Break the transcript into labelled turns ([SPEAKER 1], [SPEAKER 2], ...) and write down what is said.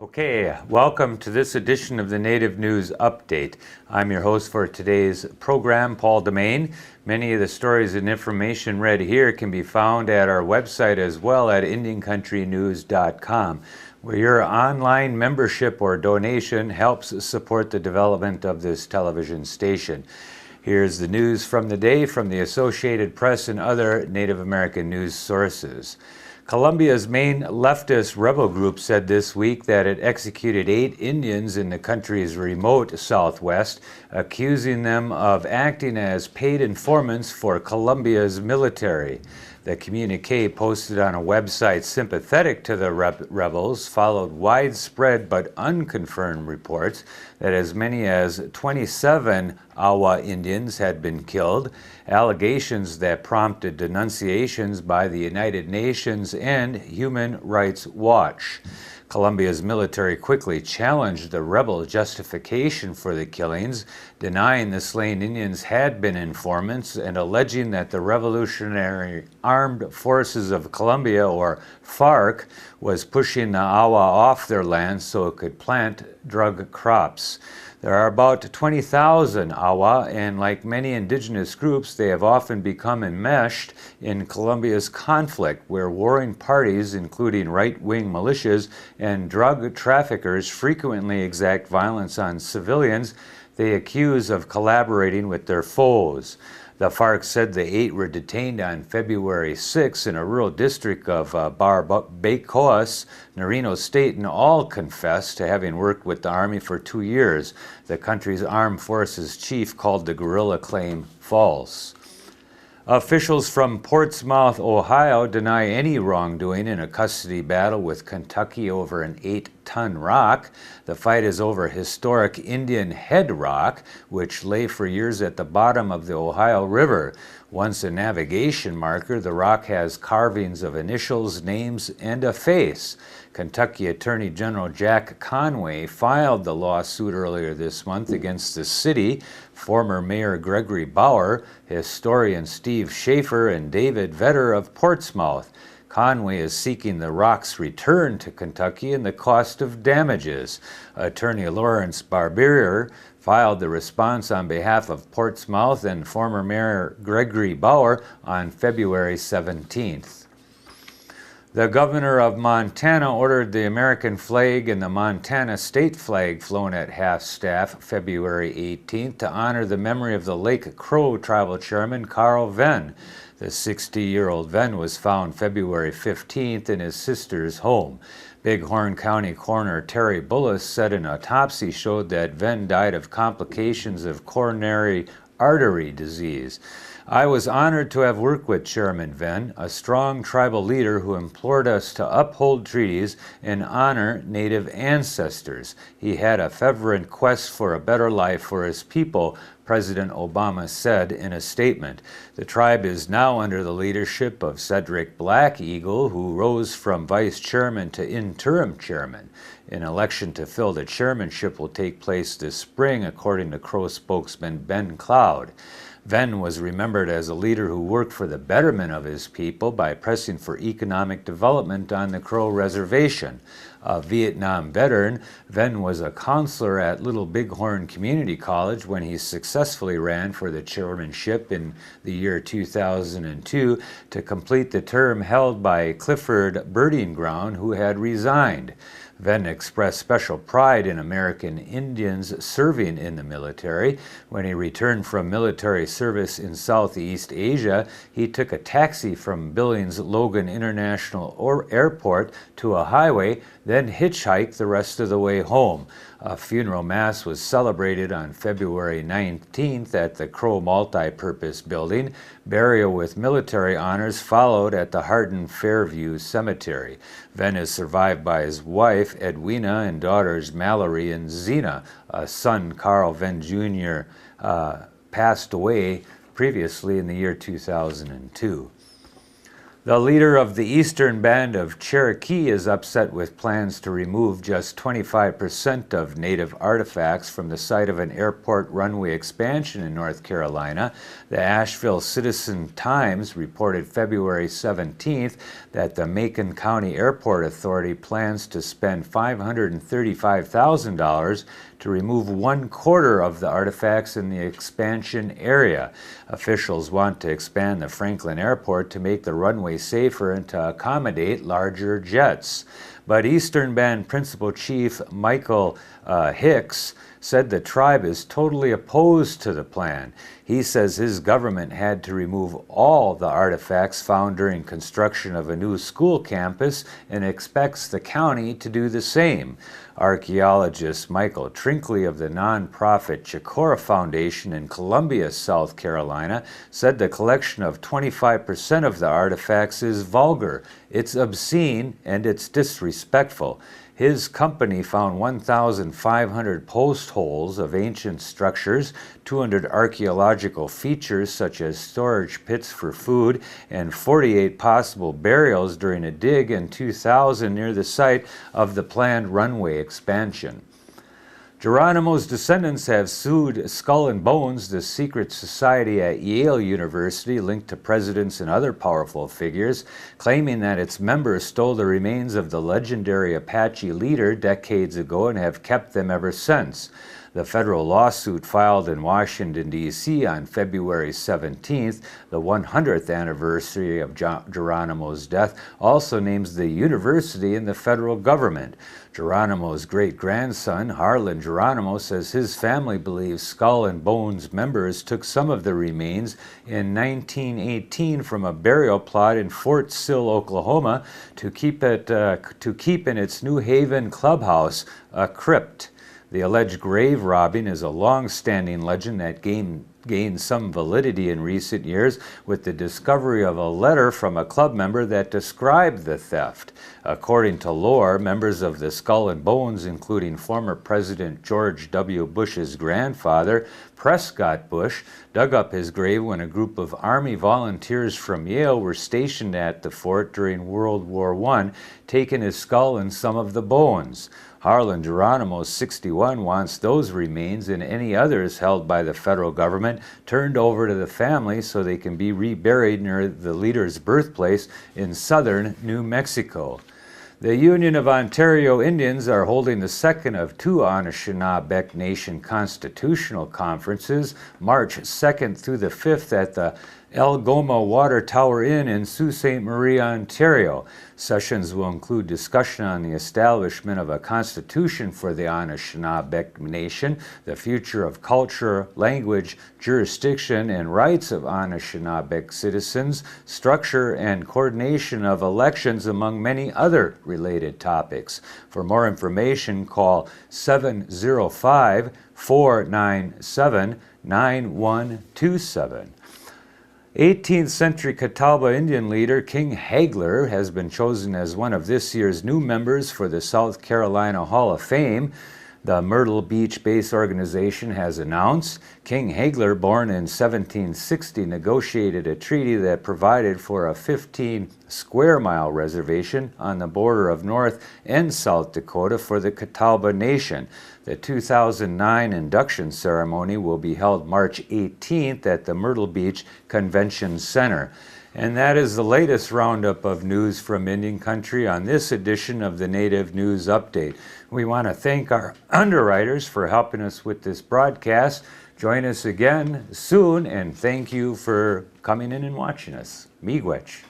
[SPEAKER 1] Okay, welcome to this edition of the Native News Update. I'm your host for today's program, Paul Demain. Many of the stories and information read here can be found at our website as well at IndianCountryNews.com, where your online membership or donation helps support the development of this television station. Here's the news from the day from the Associated Press and other Native American news sources. Colombia's main leftist rebel group said this week that it executed 8 Indians in the country's remote southwest, accusing them of acting as paid informants for Colombia's military. The communique posted on a website sympathetic to the rebels followed widespread but unconfirmed reports that as many as 27 Awa Indians had been killed, allegations that prompted denunciations by the United Nations and Human Rights Watch. Colombia's military quickly challenged the rebel justification for the killings, denying the slain Indians had been informants and alleging that the Revolutionary Armed Forces of Colombia, or FARC, was pushing the Awa off their land so it could plant drug crops. There are about 20,000 Awa, and like many indigenous groups, they have often become enmeshed in Colombia's conflict, where warring parties, including right-wing militias and drug traffickers, frequently exact violence on civilians they accuse of collaborating with their foes. The FARC said the 8 were detained on February 6 in a rural district of Barbacoas, Nariño State, and all confessed to having worked with the army for 2 years. The country's armed forces chief called the guerrilla claim false. Officials from Portsmouth, Ohio, deny any wrongdoing in a custody battle with Kentucky over an 8-ton rock. The fight is over historic Indian Head Rock, which lay for years at the bottom of the Ohio River. Once a navigation marker, the rock has carvings of initials, names, and a face. Kentucky Attorney General Jack Conway filed the lawsuit earlier this month against the city. Former Mayor Gregory Bauer, historian Steve Schaefer, and David Vetter of Portsmouth. Conway is seeking the rock's return to Kentucky and the cost of damages. Attorney Lawrence Barbier filed the response on behalf of Portsmouth and former Mayor Gregory Bauer on February 17th. The governor of Montana ordered the American flag and the Montana state flag flown at half-staff February 18th to honor the memory of the Lake Crow tribal chairman Carl Venn. The 60-year-old Venn was found February 15th in his sister's home. Bighorn County Coroner Terry Bullis said an autopsy showed that Venn died of complications of coronary artery disease. I was honored to have worked with Chairman Venn, a strong tribal leader who implored us to uphold treaties and honor Native ancestors. He had a fervent quest for a better life for his people, President Obama said in a statement. The tribe is now under the leadership of Cedric Black Eagle, who rose from vice chairman to interim chairman. An election to fill the chairmanship will take place this spring, according to Crow spokesman Ben Cloud. Venn was remembered as a leader who worked for the betterment of his people by pressing for economic development on the Crow Reservation. A Vietnam veteran, Venn was a counselor at Little Bighorn Community College when he successfully ran for the chairmanship in the year 2002 to complete the term held by Clifford Birding Ground, who had resigned. Venn expressed special pride in American Indians serving in the military. When he returned from military service in Southeast Asia, he took a taxi from Billings Logan International Airport to a highway, then hitchhiked the rest of the way home. A funeral mass was celebrated on February 19th at the Crow Multi-Purpose Building. Burial with military honors followed at the Hardin Fairview Cemetery. Venn is survived by his wife, Edwina, and daughters Mallory and Zena. A son, Carl Venn Jr., passed away previously in the year 2002. The leader of the Eastern Band of Cherokee is upset with plans to remove just 25% of native artifacts from the site of an airport runway expansion in North Carolina. The Asheville Citizen-Times reported February 17th that the Macon County Airport Authority plans to spend $535,000 to remove 1/4 of the artifacts in the expansion area. Officials want to expand the Franklin Airport to make the runway safer and to accommodate larger jets. But Eastern Band Principal Chief Michael Hicks said the tribe is totally opposed to the plan. He says his government had to remove all the artifacts found during construction of a new school campus and expects the county to do the same. Archaeologist Michael Trinkley of the nonprofit Chicora Foundation in Columbia, South Carolina, said the collection of 25% of the artifacts is vulgar, it's obscene, and it's disrespectful. His company found 1,500 post holes of ancient structures, 200 archaeological features such as storage pits for food, and 48 possible burials during a dig in 2000 near the site of the planned runway expansion. Geronimo's descendants have sued Skull and Bones, the secret society at Yale University linked to presidents and other powerful figures, claiming that its members stole the remains of the legendary Apache leader decades ago and have kept them ever since. The federal lawsuit filed in Washington, D.C. on February 17th, the 100th anniversary of Geronimo's death, also names the university in the federal government. Geronimo's great-grandson, Harlan Geronimo, says his family believes Skull and Bones members took some of the remains in 1918 from a burial plot in Fort Sill, Oklahoma, to keep in its New Haven clubhouse, a crypt. The alleged grave robbing is a long-standing legend that gained some validity in recent years with the discovery of a letter from a club member that described the theft. According to lore, members of the Skull and Bones, including former President George W. Bush's grandfather, Prescott Bush, dug up his grave when a group of Army volunteers from Yale were stationed at the fort during World War I, taking his skull and some of the bones. Harlan Geronimo, 61, wants those remains and any others held by the federal government turned over to the family so they can be reburied near the leader's birthplace in southern New Mexico. The Union of Ontario Indians are holding the second of two Anishinaabe Nation constitutional conferences, March 2nd through the 5th at the Algoma Water Tower Inn in Sault Ste. Marie, Ontario. Sessions will include discussion on the establishment of a constitution for the Anishinaabe Nation, the future of culture, language, jurisdiction, and rights of Anishinaabe citizens, structure and coordination of elections, among many other related topics. For more information, call 705-497-9127. 18th century Catawba Indian leader King Hagler has been chosen as one of this year's new members for the South Carolina Hall of Fame. The Myrtle Beach-based organization has announced. King Hagler, born in 1760, negotiated a treaty that provided for a 15-square-mile reservation on the border of North and South Dakota for the Catawba Nation. The 2009 induction ceremony will be held March 18th at the Myrtle Beach Convention Center. And that is the latest roundup of news from Indian Country on this edition of the Native News Update. We want to thank our underwriters for helping us with this broadcast. Join us again soon, and thank you for coming in and watching us. Miigwech.